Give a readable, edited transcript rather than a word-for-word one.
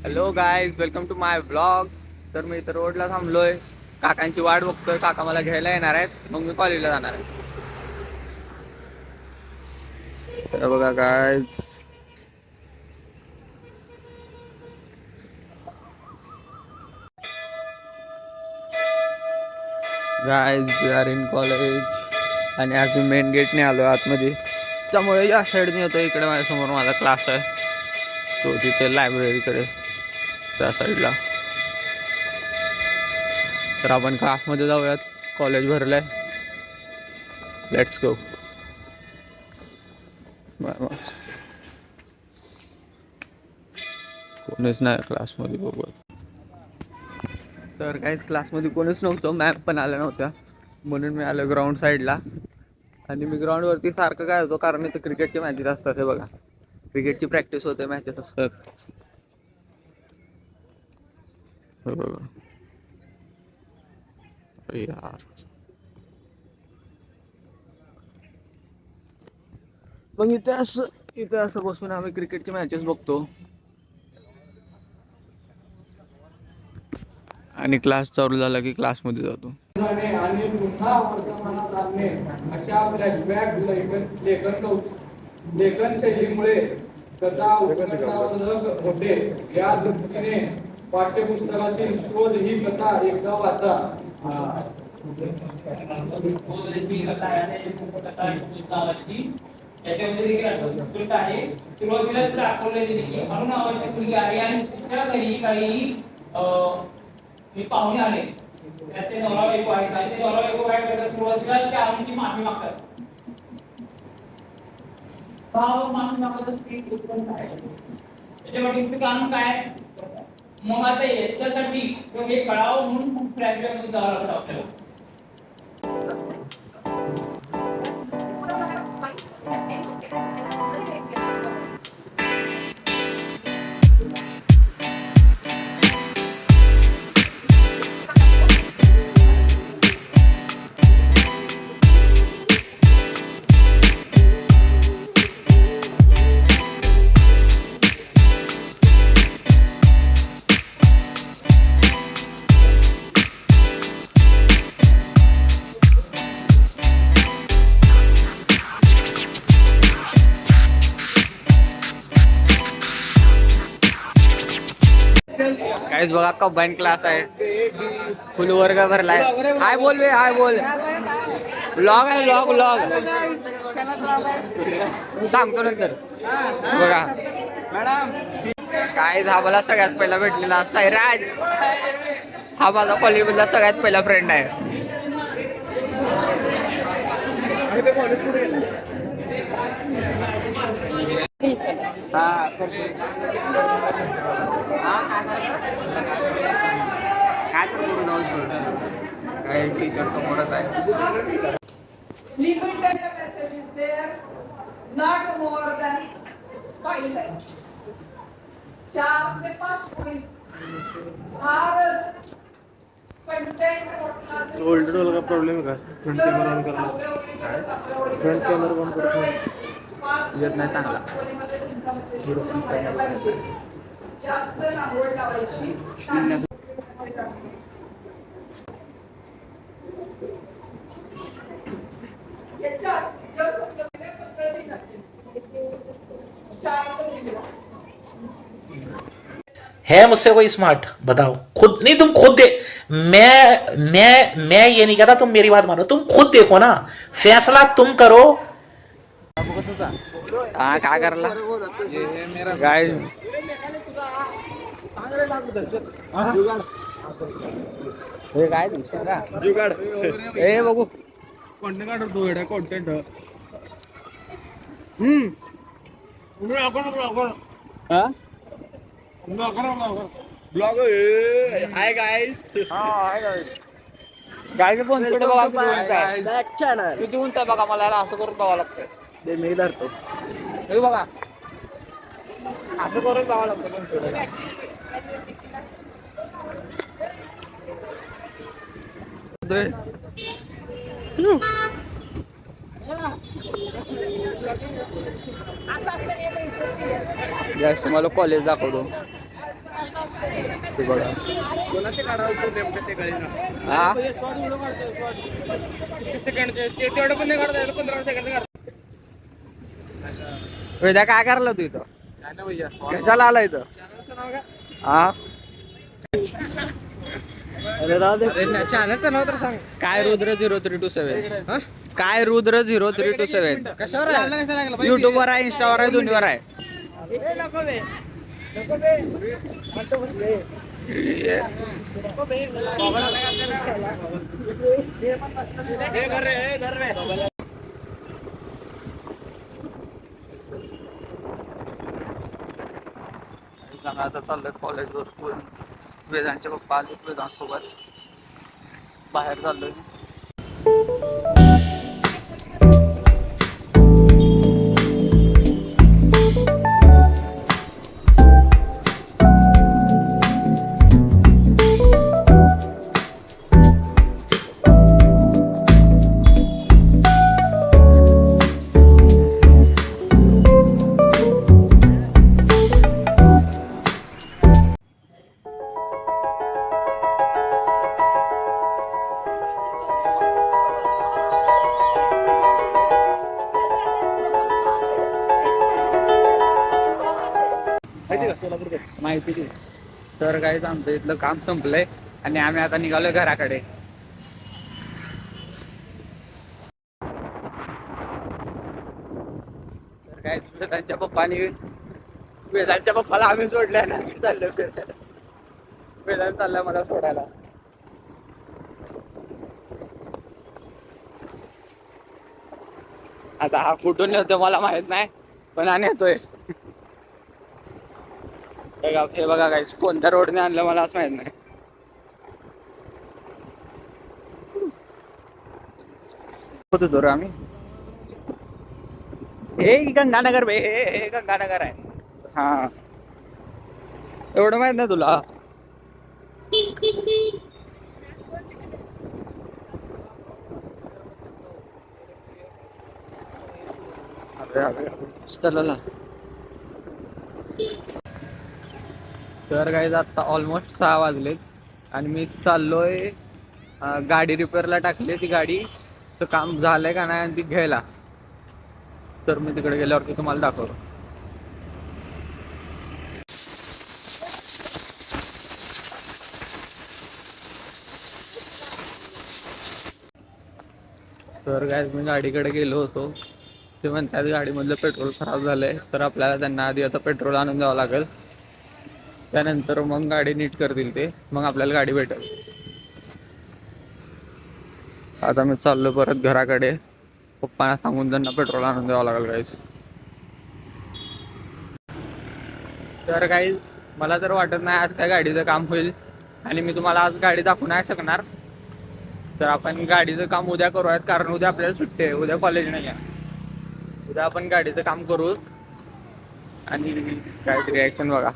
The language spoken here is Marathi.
Hello guys, welcome to my blog. तर मी इथं रोडला थांबलोय, काकांची वाट बघतोय. काका मला घ्यायला येणार आहेत, मग मी कॉलेजला जाणार आहे. तर बघा guys, we are in college. आणि आज मी मेन गेटने आलो आतमध्ये, त्यामुळे या साईडने येतो. इकडे माझ्यासमोर माझा क्लास आहे, तो तिथे लायब्ररीकडे त्या साईडला. तर आपण क्लासमध्ये जाऊयात, कॉलेज भरलंय. Let's go. कोणीच नाही क्लासमध्ये, बघूयात. तर काहीच क्लासमध्ये कोणीच नव्हतं, मॅम पण आल्या नव्हत्या, म्हणून मी आलो ग्राउंड साईडला. आणि मी ग्राउंडवरती सारखं काय होतो, कारण इथं क्रिकेटचे मॅचेस असतात. हे बघा, क्रिकेटची प्रॅक्टिस होते, मॅचेस असतात. हे बघा यार, मग इथे असं बसून आम्ही क्रिकेटचे मॅचेस बघतो. आणि क्लास चालू झाला की क्लासमध्ये जातो. आणि पुन्हा वर्तमानात आणणे अशा फ्लॅशबॅक लेखन शैलीमुळे कथा उत्कटावर्धक होते. या दृष्टीने पाठ्यपुस्तकातील शोध ही कथा एकदा वाचा. याच्यामध्ये देखील अशा उत्कृष्ट आहे. सुरुवातीलाच दाखवलेली की अनु नावाची मुलगी आहे आणि तिच्या घरी काही मी पाहुणे आले. त्याचे नवरा बायको आहेत आणि ते नवरा बायको काय करतात, सुरुवातीला त्या अनुची माफी मागतात. भाव माफी मागतात, ती उत्पन्न आहे. त्याच्यामध्ये काम काय? मग आता याच्यासाठी हे कळावं म्हणून फ्लॅशबॅक मध्ये जावं लागतं आपल्याला. काहीच बघा, कंबाईन क्लास आहे, फुल वर्ग भरलाय. हाय बोल बे, हाय बोल. व्लॉग आहे, व्लॉग सांगतो नंतर. बघा काय, हा मला सगळ्यात पहिला भेटलेला साईराज. हा माझा कॉलेजमधला सगळ्यात पहिला फ्रेंड आहे. हा करतो. काय तर करू जाऊ सोड, काय टीचर समोरच आहे. Limited message is there, not more than 5 lines. 4 ते 5 points. फारच कंटेंट मोठा असेल. ओल्ड रोल का प्रॉब्लेम है का? फ्रंट कैमरा ऑन करना, फ्रंट कैमरा ऑन करना येत नाही चांगला. जास्त लागवड लावायची. है मुझसे कोई स्मार्ट? बताओ खुद। नहीं तुम खुद दे, मैं ये नहीं कहता, तुम मेरी बात मानो, तुम खुद देखो ना, फैसला तुम करो. हा काय करला गाइस, हे काय दिसतं का जुगाड? ए बघू कंटेंट काढतो एडा कंटेंट. हा blog hi guys. Hi guys phone छोटे बघा किती उंच आहे बघा. मला असं करून बघावं लागतं. ते मी धरतो. हे बघा असं करून बघावं लागतं फोन छोटे. गॅस तुम्हाला कॉलेज दाखवतो. ते बघा. कोणाचे काढावं नेमकं ते कळेना. हा शॉर्ट व्हिडिओ काढतोय शॉर्ट 30 सेकंडचे ते तेवढं पण नाही काढता येईल 15 सेकंड काढतो. वेद्या काय करायला तू इथं? काय ना भैया कशाला आला इथं? चॅनलचं नाव काय? हा चॅनलचं नाव तर सांग. काय रुद्र 0327 हा? काय रुद्र 0327 कशावर आहे? युट्यूबवर आहे, इंस्टावर आहे, दोन्हीवर आहे. आता चाललंय कॉलेजवर. वेदांचे पप्पा आले वेदांत सोबत बाहेर चाललोय. माहिती दे. तर काहीच आमचं इथलं काम संपलंय आणि आम्ही आता निघालोय घराकडे. तर काय वेदांच्या पप्पाला आम्ही सोडल्या ना चाललो फिरायला. वेदांत चाललाय मला सोडायला. आता हा कुठून येतो मला माहित नाही पण आणि येतोय. हे बघा काही कोणत्या रोडने आणलं मला असं माहित नाही. होतो तो आम्ही हे गंगानगर बे हे गंगानगर आहे. हा एवढं माहित नाही तुला. चला. तर काही आता ऑलमोस्ट 6 वाजलेत आणि मी चाललोय गाडी रिपेअरला टाकली. ती गाडीचं काम झालंय का नाही आणि ती घ्यायला. तर मी तिकडे गेल्यावरती तुम्हाला दाखवतो. तर काय मी गाडीकडे गेलो होतो. ते म्हणतात गाडीमधलं पेट्रोल खराब झालंय तर आपल्याला त्यांना आधी आता पेट्रोल आणून द्यावं लागेल. त्यानंतर मग गाडी नीट करतील ते, मग आपल्याला गाडी भेटेल. आता मी चाललो परत घराकडे. पप्पांना सांगून त्यांना पेट्रोल आणून द्यावं लागेल गाईस. तर काही मला तर वाटत नाही आज काय गाडीचं काम होईल आणि मी तुम्हाला आज गाडी दाखवू नाही शकणार. तर आपण गाडीचं काम उद्या करूयात कारण उद्या आपल्याला सुट्टी आहे. उद्या कॉलेज नाही आहे. उद्या आपण गाडीचं काम करू आणि काय रिॲक्शन बघा.